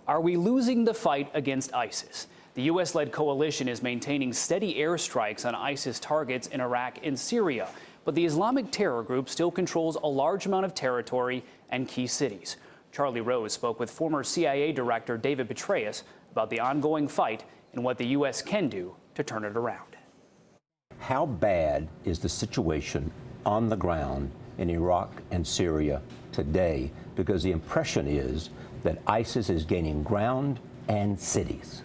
Are we losing the fight against ISIS? The U.S.-led coalition is maintaining steady airstrikes on ISIS targets in Iraq and Syria, but the Islamic terror group still controls a large amount of territory and key cities. Charlie Rose spoke with former CIA Director David Petraeus about the ongoing fight and what the U.S. can do to turn it around. How bad is the situation on the ground in Iraq and Syria today? Because the impression is that ISIS is gaining ground and cities.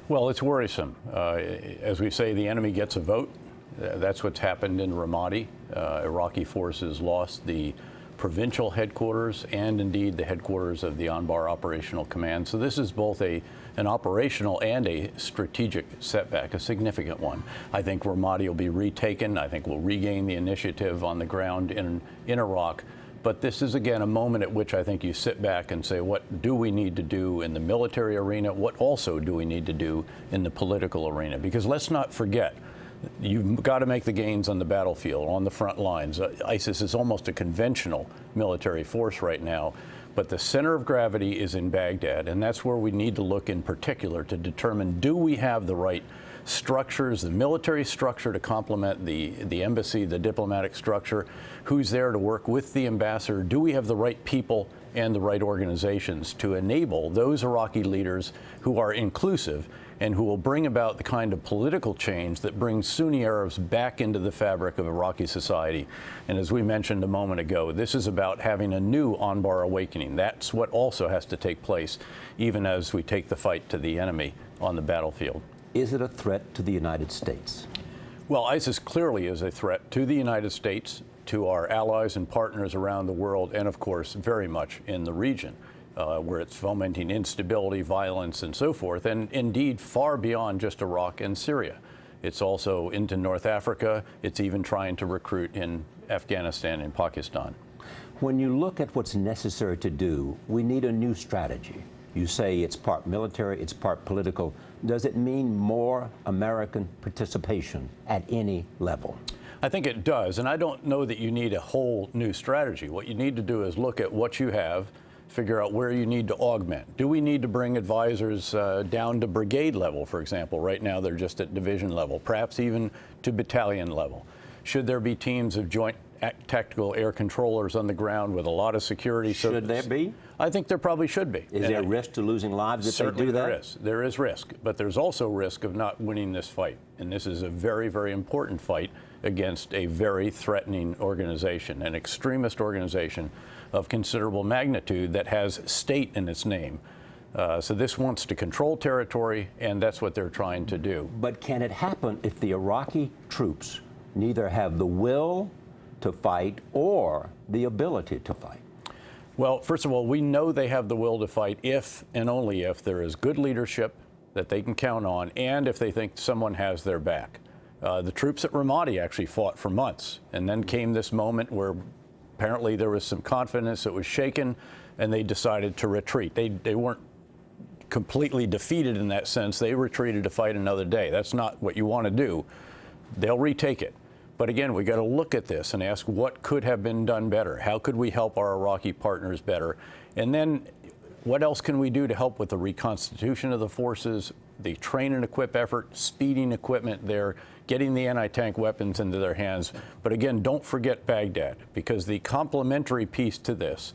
Well, it's worrisome. As we say, the enemy gets a vote. That's what's happened in Ramadi. Iraqi forces lost the provincial headquarters and indeed the headquarters of the Anbar Operational Command. So this is both an operational and a strategic setback, a significant one. I think Ramadi will be retaken. I think we'll regain the initiative on the ground in Iraq. But this is, again, a moment at which I think you sit back and say, what do we need to do in the military arena? What also do we need to do in the political arena? Because let's not forget, you've got to make the gains on the battlefield, on the front lines. ISIS is almost a conventional military force right now, but the center of gravity is in Baghdad, and that's where we need to look in particular to determine, do we have the right structures, the military structure to complement the embassy, the diplomatic structure, who's there to work with the ambassador, do we have the right people and the right organizations to enable those Iraqi leaders who are inclusive and who will bring about the kind of political change that brings Sunni Arabs back into the fabric of Iraqi society. And as we mentioned a moment ago, this is about having a new Anbar awakening. That's what also has to take place, even as we take the fight to the enemy on the battlefield. Is it a threat to the United States? Well, ISIS clearly is a threat to the United States, to our allies and partners around the world, and of course, very much in the region, where it's fomenting instability, violence, and so forth, and indeed far beyond just Iraq and Syria. It's also into North Africa. It's even trying to recruit in Afghanistan and Pakistan. When you look at what's necessary to do, we need a new strategy. You say it's part military, it's part political. Does it mean more American participation at any level? I think it does, and I don't know that you need a whole new strategy. What you need to do is look at what you have, figure out where you need to augment. Do we need to bring advisors down to brigade level, for example? Right now they're just at division level, perhaps even to battalion level. Should there be teams of joint tactical air controllers on the ground with a lot of security? Should there be? I think there probably should be. Is there risk to losing lives if they do that? There is. There is risk, but there's also risk of not winning this fight. And this is a very, very important fight against a very threatening organization, an extremist organization of considerable magnitude that has state in its name. So this wants to control territory, and that's what they're trying to do. But can it happen if the Iraqi troops neither have the will to fight or the ability to fight? Well, first of all, we know they have the will to fight if and only if there is good leadership that they can count on, and if they think someone has their back. The troops at Ramadi actually fought for months, and then came this moment where apparently there was some confidence that was shaken, and they decided to retreat. They weren't completely defeated in that sense. They retreated to fight another day. That's not what you want to do. They'll retake it. But again, we got to look at this and ask what could have been done better. How could we help our Iraqi partners better? And then what else can we do to help with the reconstitution of the forces, the train and equip effort, speeding equipment there, getting the anti-tank weapons into their hands. But again, don't forget Baghdad, because the complementary piece to this,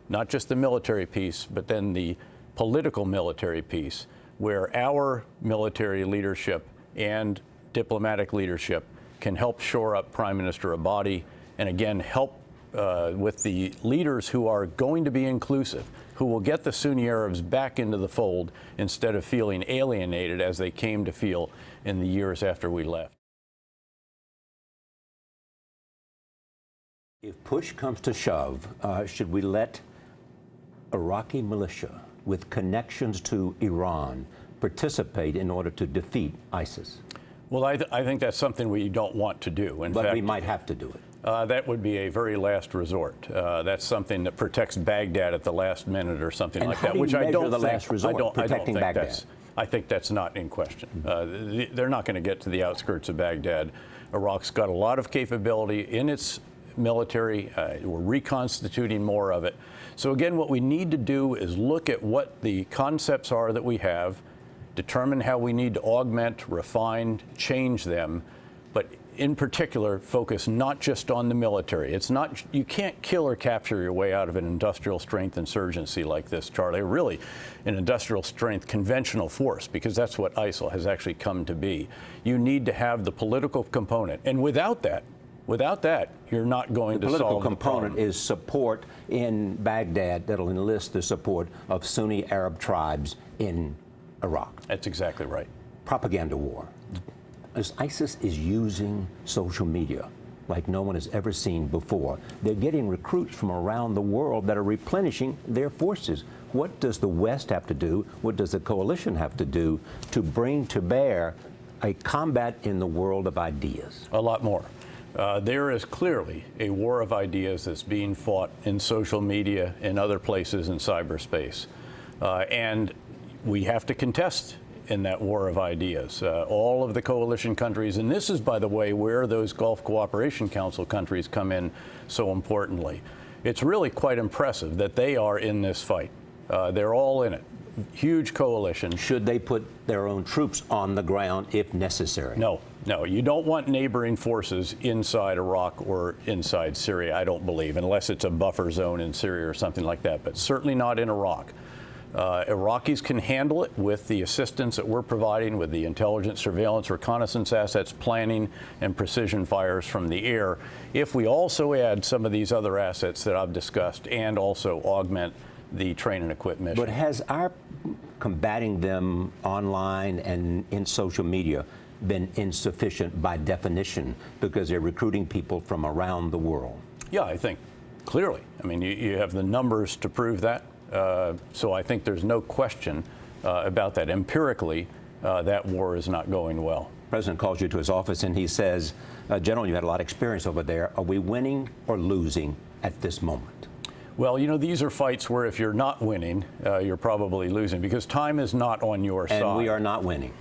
not just the military piece, but then the political military piece, where our military leadership and diplomatic leadership can help shore up Prime Minister Abadi, and again, help with the leaders who are going to be inclusive, who will get the Sunni Arabs back into the fold instead of feeling alienated as they came to feel in the years after we left. If push comes to shove, should we let Iraqi militia with connections to Iran participate in order to defeat ISIS? Well, I think that's something we don't want to do. In but fact, we might have to do it. That would be a very last resort. That's something that protects Baghdad at the last minute or something like that, which I don't think. Last resort, protecting Baghdad? I think that's not in question. They're not going to get to the outskirts of Baghdad. Iraq's got a lot of capability in its military. We're reconstituting more of it. So again, what we need to do is look at what the concepts are that we have, determine how we need to augment, refine, change them, but in particular, focus not just on the military. It's not, you can't kill or capture your way out of an industrial strength insurgency like this, Charlie, really an industrial strength conventional force, because that's what ISIL has actually come to be. You need to have the political component. And without that, you're not going to solve the problem. The political component is support in Baghdad that'll enlist the support of Sunni Arab tribes in Iraq. That's exactly right. Propaganda war. As ISIS is using social media like no one has ever seen before. They're getting recruits from around the world that are replenishing their forces. What does the West have to do? What does the coalition have to do to bring to bear a combat in the world of ideas? A lot more. There is clearly a war of ideas that's being fought in social media and other places in cyberspace. And we have to contest in that war of ideas. All of the coalition countries, and this is, by the way, where those Gulf Cooperation Council countries come in so importantly. It's really quite impressive that they are in this fight. They're all in it. Huge coalition. Should they put their own troops on the ground if necessary? No, you don't want neighboring forces inside Iraq or inside Syria, I don't believe, unless it's a buffer zone in Syria or something like that, but certainly not in Iraq. Iraqis can handle it with the assistance that we're providing with the intelligence, surveillance, reconnaissance assets, planning, and precision fires from the air. If we also add some of these other assets that I've discussed and also augment the train and equip mission. But has our combating them online and in social media been insufficient by definition because they're recruiting people from around the world? Yeah, I think clearly. I mean, you have the numbers to prove that. So I think there's no question about that. Empirically, that war is not going well. The president calls you to his office and he says, General, you had a lot of experience over there. Are we winning or losing at this moment? Well, you know, these are fights where if you're not winning, you're probably losing because time is not on your side. And we are not winning.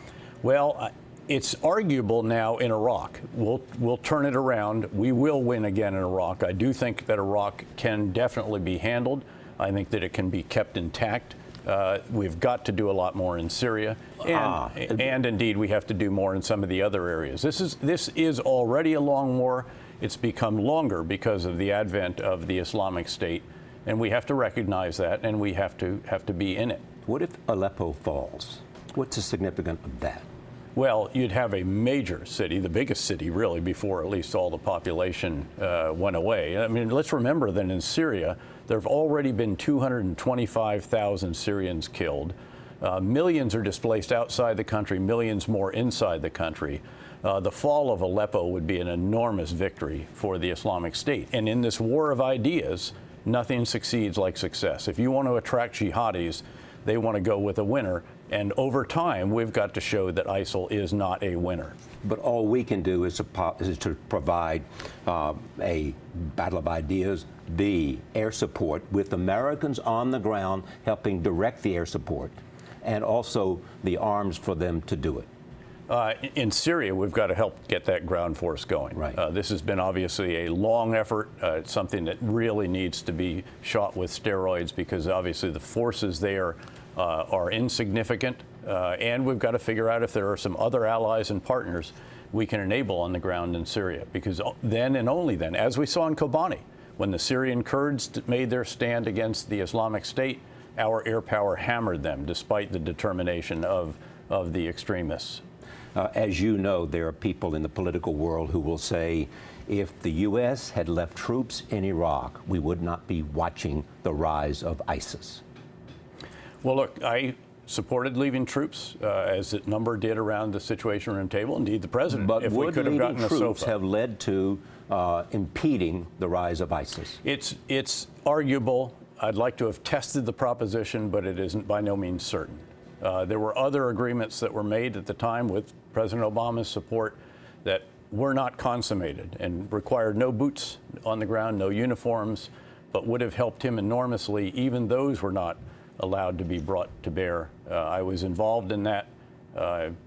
Well, it's arguable now in Iraq. We'll turn it around. We will win again in Iraq. I do think that Iraq can definitely be handled. I think that it can be kept intact. We've got to do a lot more in Syria, and indeed we have to do more in some of the other areas. This is already a long war. It's become longer because of the advent of the Islamic State, and we have to recognize that, and we have to be in it. What if Aleppo falls? What's the significance of that? Well, you'd have a major city, the biggest city really, before at least all the population went away. I mean, let's remember that in Syria, there have already been 225,000 Syrians killed. Millions are displaced outside the country, millions more inside the country. The fall of Aleppo would be an enormous victory for the Islamic State. And in this war of ideas, nothing succeeds like success. If you want to attract jihadis, they want to go with a winner. And over time, we've got to show that ISIL is not a winner. But all we can do is to provide a battle of ideas, the air support, with Americans on the ground helping direct the air support, and also the arms for them to do it. In Syria, we've got to help get that ground force going. Right. This has been obviously a long effort. It's something that really needs to be shot with steroids because obviously the forces there are insignificant. And we've got to figure out if there are some other allies and partners we can enable on the ground in Syria. Because then and only then, as we saw in Kobani, when the Syrian Kurds made their stand against the Islamic State, our air power hammered them despite the determination of the extremists. As you know, there are people in the political world who will say, if the U.S. had left troops in Iraq, we would not be watching the rise of ISIS. Well, look, I supported leaving troops, as the number did around the Situation Room table. Indeed, the president, but if we could have gotten a sofa. troops have led to impeding the rise of ISIS? It's arguable. I'd like to have tested the proposition, but it isn't by no means certain. There were other agreements that were made at the time with President Obama's support that were not consummated and required no boots on the ground, no uniforms, but would have helped him enormously. Even those were not allowed to be brought to bear. I was involved in that,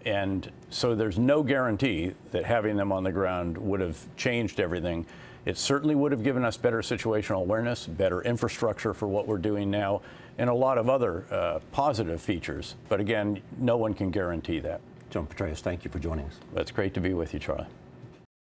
and so there's no guarantee that having them on the ground would have changed everything. It certainly would have given us better situational awareness, better infrastructure for what we're doing now, and a lot of other positive features. But again, no one can guarantee that. John Petraeus, thank you for joining us. It's great to be with you, Charlie.